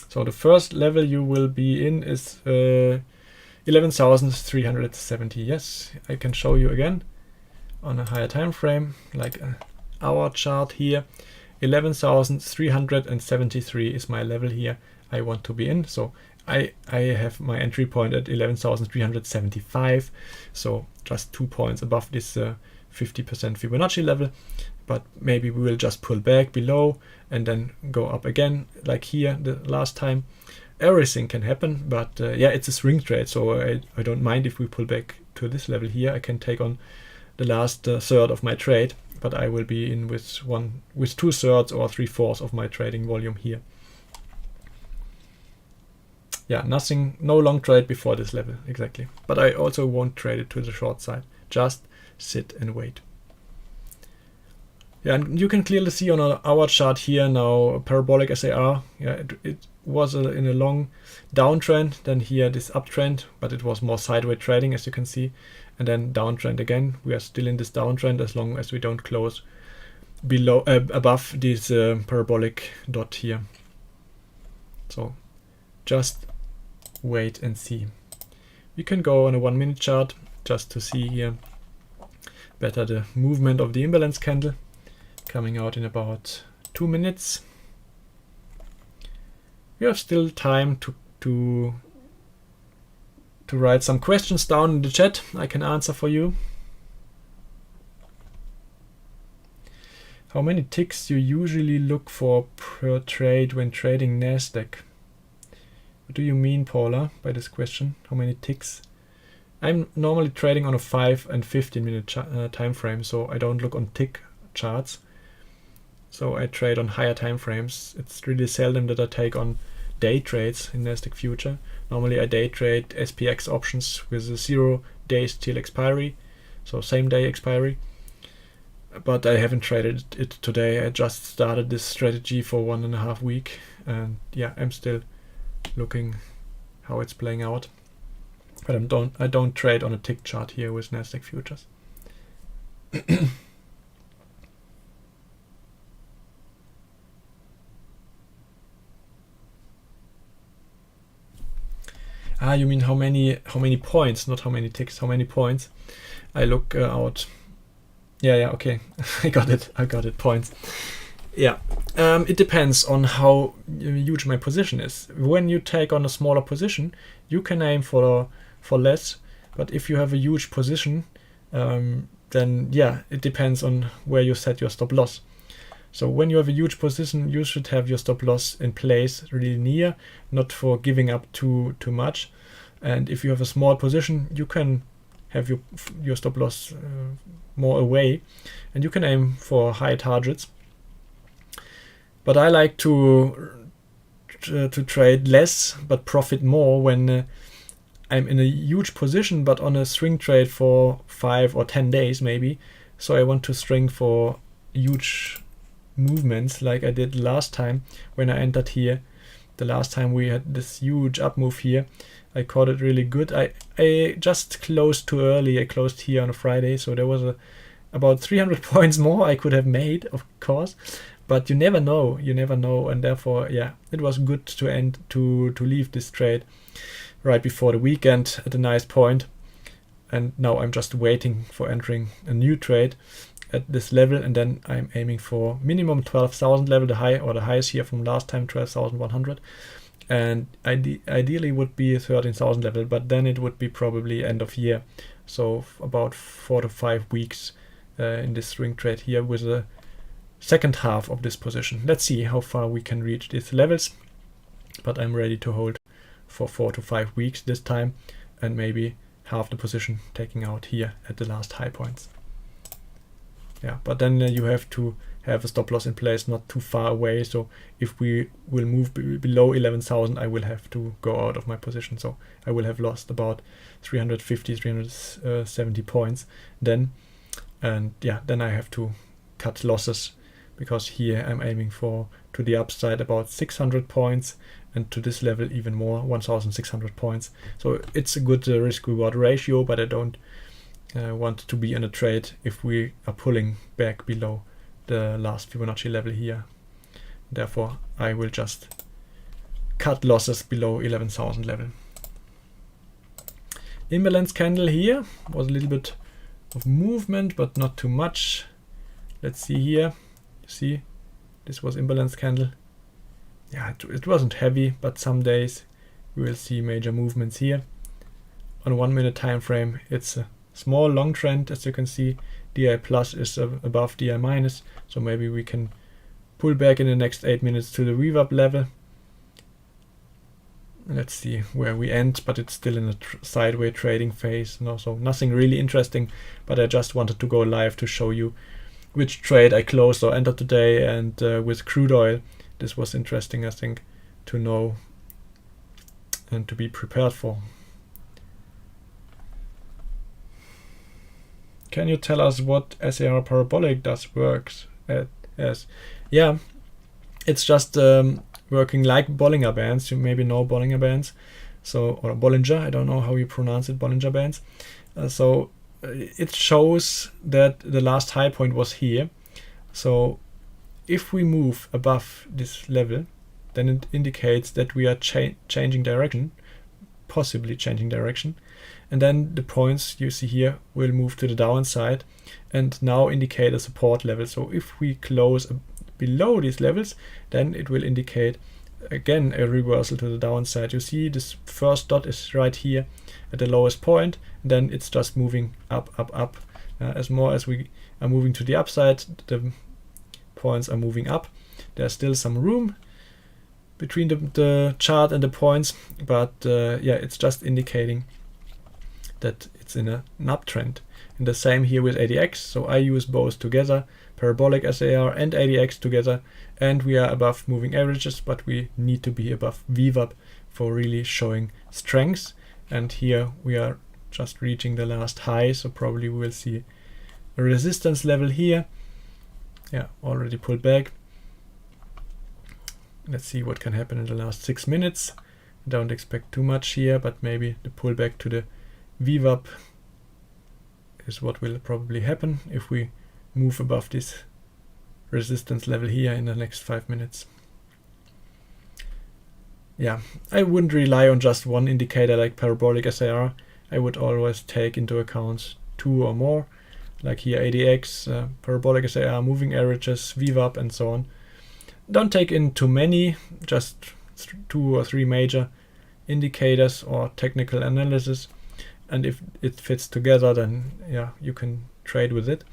So the first level you will be in is 11,370. Yes, I can show you again on a higher time frame, like our chart here. 11,373 is my level here I want to be in. So I have my entry point at 11,375. So just 2 points above this 50% Fibonacci level. But maybe we will just pull back below and then go up again, like here the last time. Everything can happen, but yeah, it's a swing trade, so I don't mind if we pull back to this level here. I can take on the last third of my trade, but I will be in with 2/3 or 3/4 of my trading volume here. Yeah, no long trade before this level, exactly. But I also won't trade it to the short side, just sit and wait. Yeah, and you can clearly see on our chart here now parabolic SAR. Yeah, it was in a long downtrend, then here this uptrend, but it was more sideways trading, as you can see, and then downtrend again. We are still in this downtrend as long as we don't close below above this parabolic dot here. So just wait and see. We can go on a 1 minute chart just to see here better the movement of the imbalance candle, coming out in about 2 minutes. We have still time to write some questions down in the chat. I can answer for you. How many ticks you usually look for per trade when trading Nasdaq? What do you mean, Paula, by this question? How many ticks? I'm normally trading on a 5 and 15 minute time frame, so I don't look on tick charts. So I trade on higher time frames. It's really seldom that I take on day trades in Nasdaq Future. Normally I day trade SPX options with 0 days till expiry, so same day expiry. But I haven't traded it today. I just started this strategy for 1.5 weeks, and yeah, I'm still looking how it's playing out. But I don't trade on a tick chart here with Nasdaq Futures. You mean how many points, not how many ticks, how many points. I look out. Yeah, okay. I got it, points. Yeah, it depends on how huge my position is. When you take on a smaller position, you can aim for less, but if you have a huge position, then yeah, it depends on where you set your stop loss. So when you have a huge position, you should have your stop loss in place really near, not for giving up too much. And if you have a small position, you can have your stop loss more away, and you can aim for high targets. But I like to trade less but profit more when I'm in a huge position but on a swing trade for 5 or 10 days maybe. So I want to swing for huge movements like I did last time when I entered here. The last time we had this huge up move here, I caught it really good. I just closed too early. I closed here on a Friday, so there was about 300 points more I could have made, of course. But you never know, and therefore, yeah, it was good to leave this trade right before the weekend at a nice point. And now I'm just waiting for entering a new trade at this level, and then I'm aiming for minimum 12,000 level, the highest here from last time, 12,100, and ideally would be 13,000 level, but then it would be probably end of year, so about 4 to 5 weeks in this swing trade here with a second half of this position. Let's see how far we can reach these levels, but I'm ready to hold for 4 to 5 weeks this time, and maybe half the position taking out here at the last high points. Yeah, but then you have to have a stop loss in place not too far away, so if we will move below 11,000, I will have to go out of my position, so I will have lost about 350, 370 points then, and yeah, then I have to cut losses, because here I'm aiming for to the upside about 600 points, and to this level even more, 1,600 points. So it's a good risk-reward ratio, but I don't want to be in a trade if we are pulling back below the last Fibonacci level here. Therefore, I will just cut losses below 11,000 level. Imbalance candle here was a little bit of movement, but not too much. Let's see here. See, this was imbalance candle. Yeah, it wasn't heavy, but some days we will see major movements here. On a 1 minute time frame, it's a small long trend, as you can see. DI plus is above DI minus, so maybe we can pull back in the next 8 minutes to the VWAP level. Let's see where we end, but it's still in a sideways trading phase. No, so nothing really interesting, but I just wanted to go live to show you which trade I closed or entered today, and with crude oil. This was interesting, I think, to know and to be prepared for. Can you tell us what SAR parabolic works as? Yeah, it's just working like Bollinger Bands. You maybe know Bollinger Bands, or Bollinger. I don't know how you pronounce it, Bollinger Bands. So it shows that the last high point was here. So if we move above this level, then it indicates that we are changing direction, possibly changing direction. And then the points you see here will move to the downside and now indicate a support level. So if we close below these levels, then it will indicate again a reversal to the downside. You see this first dot is right here at the lowest point, and then it's just moving up, up, up. As more as we are moving to the upside, the points are moving up. There's still some room between the chart and the points, but yeah, it's just indicating that it's in an uptrend. And the same here with ADX. So I use both together, parabolic SAR and ADX together, and we are above moving averages, but we need to be above VWAP for really showing strength. And here we are just reaching the last high, so probably we will see a resistance level here. Yeah, already pulled back. Let's see what can happen in the last 6 minutes. I don't expect too much here, but maybe the pullback to the VWAP is what will probably happen if we move above this resistance level here in the next 5 minutes. Yeah, I wouldn't rely on just one indicator like parabolic SAR. I would always take into account 2 or more, like here ADX, parabolic SAR, moving averages, VWAP, and so on. Don't take in too many, just 2 or 3 major indicators or technical analysis. And if it fits together, then yeah, you can trade with it.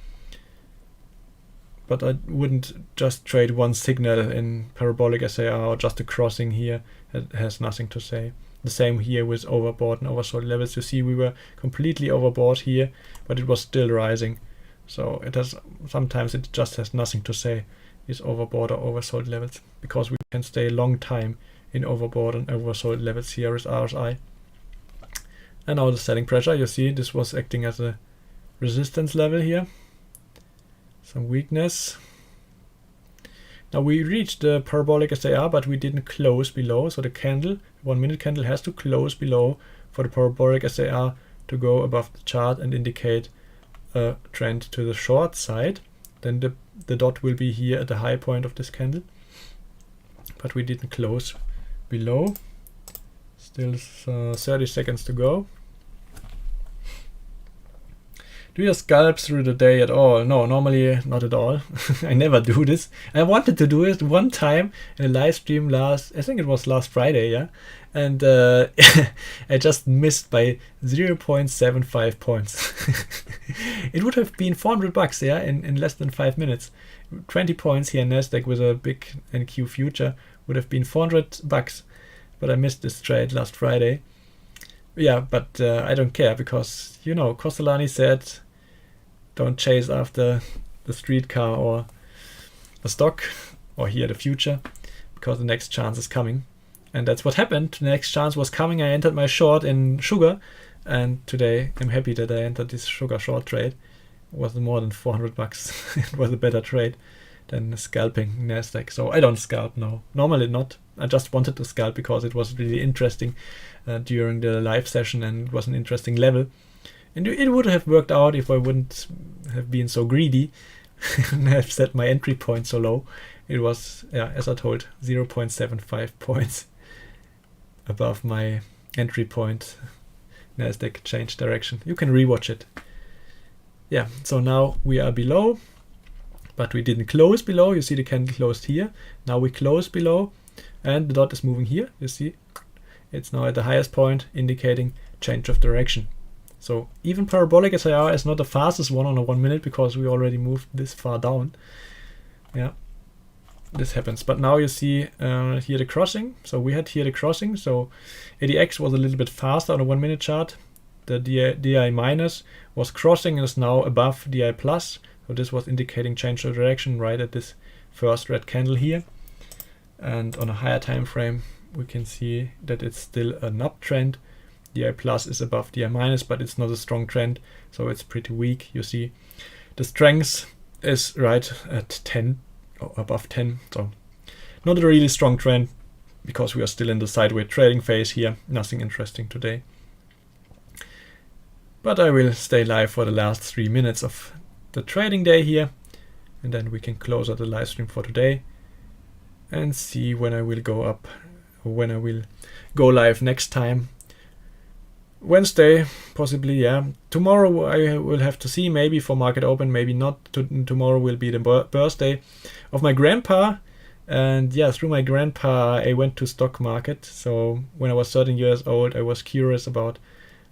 But I wouldn't just trade one signal in parabolic SAR or just a crossing here. It has nothing to say. The same here with overbought and oversold levels. You see we were completely overbought here, but it was still rising. So sometimes it just has nothing to say, these overbought or oversold levels, because we can stay a long time in overbought and oversold levels here with RSI. And now the selling pressure, you see this was acting as a resistance level here. Some weakness. Now we reached the parabolic SAR, but we didn't close below. So the candle, 1 minute candle, has to close below for the parabolic SAR to go above the chart and indicate a trend to the short side. Then the dot will be here at the high point of this candle. But we didn't close below. Still 30 seconds to go. Do you scalp through the day at all? No, normally not at all. I never do this. I wanted to do it one time in a live stream I think it was last Friday, yeah? And I just missed by 0.75 points. It would have been $400, yeah, in less than 5 minutes. 20 points here in Nasdaq with a big NQ future would have been $400, but I missed this trade last Friday. Yeah, but I don't care because, you know, Kostolany said, don't chase after the streetcar or the stock or here the future, because the next chance is coming. And that's what happened. The next chance was coming. I entered my short in sugar, and today I'm happy that I entered this sugar short trade. It was more than $400. It was a better trade than scalping Nasdaq. So I don't scalp now. Normally not. I just wanted to scalp because it was really interesting during the live session, and it was an interesting level. And it would have worked out if I wouldn't have been so greedy and have set my entry point so low. It was, yeah, as I told, 0.75 points above my entry point. Nasdaq changed direction. You can rewatch it. Yeah, so now we are below, but we didn't close below. You see the candle closed here. Now we close below, and the dot is moving here. You see, it's now at the highest point, indicating change of direction. So even parabolic SIR is not the fastest one on a 1 minute because we already moved this far down. Yeah, this happens. But now you see here the crossing. So we had here the crossing. So ADX was a little bit faster on a 1 minute chart. The DI minus was crossing and is now above DI plus. So this was indicating change of direction right at this first red candle here. And on a higher time frame, we can see that it's still an uptrend. DI plus is above DI minus, but it's not a strong trend, so it's pretty weak. You see the strength is right at 10 or above 10, so not a really strong trend because we are still in the sideways trading phase here. Nothing interesting today, but I will stay live for the last 3 minutes of the trading day here, and then we can close out the live stream for today and see when I will go up, or when I will go live next time. Wednesday, possibly, yeah. Tomorrow I will have to see, maybe for market open, maybe not. Tomorrow will be the birthday of my grandpa, and yeah, through my grandpa I went to stock market. So when I was 13 years old, I was curious about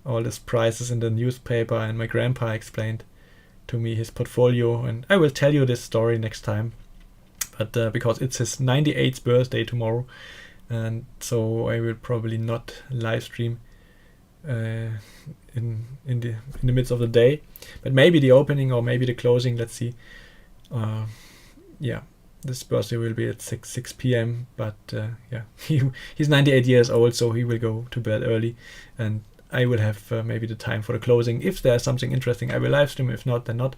all these prices in the newspaper, and my grandpa explained to me his portfolio, and I will tell you this story next time. But because it's his 98th birthday tomorrow, and so I will probably not live stream in the midst of the day, but maybe the opening or maybe the closing. Let's see. Yeah, this birthday will be at 6 p.m. But yeah, he's 98 years old, so he will go to bed early, and I will have maybe the time for the closing. If there's something interesting, I will live stream. If not, then not.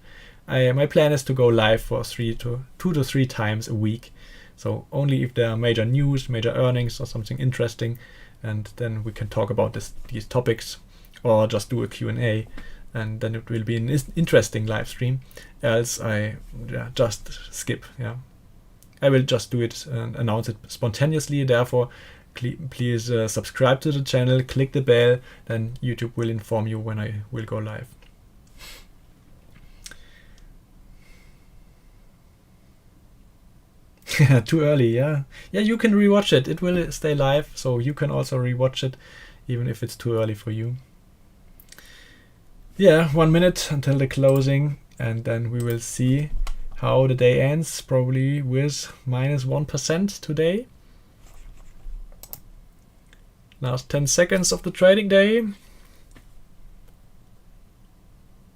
My plan is to go live for 2 to 3 times a week. So only if there are major news, major earnings, or something interesting, and then we can talk about these topics, or just do a Q&A, and then it will be an interesting live stream. Else I just skip. Yeah, I will just do it and announce it spontaneously. Therefore, please subscribe to the channel, click the bell, then YouTube will inform you when I will go live. Too early, yeah. Yeah, you can rewatch it. It will stay live, so you can also rewatch it, even if it's too early for you. Yeah, 1 minute until the closing. and then we will see how the day ends, probably with -1% today. Last 10 seconds of the trading day.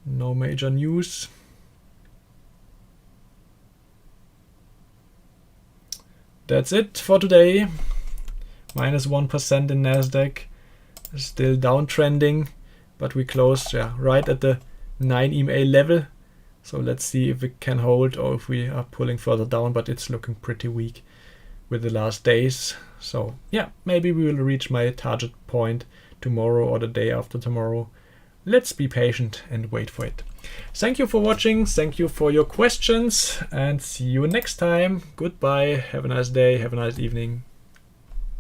No major news. That's it for today. -1% in Nasdaq. Still downtrending, but we closed right at the 9 EMA level. So let's see if we can hold or if we are pulling further down, but it's looking pretty weak with the last days. So yeah, maybe we will reach my target point tomorrow or the day after tomorrow. Let's be patient and wait for it. Thank you for watching. Thank you for your questions, and see you next time. Goodbye. Have a nice day. Have a nice evening.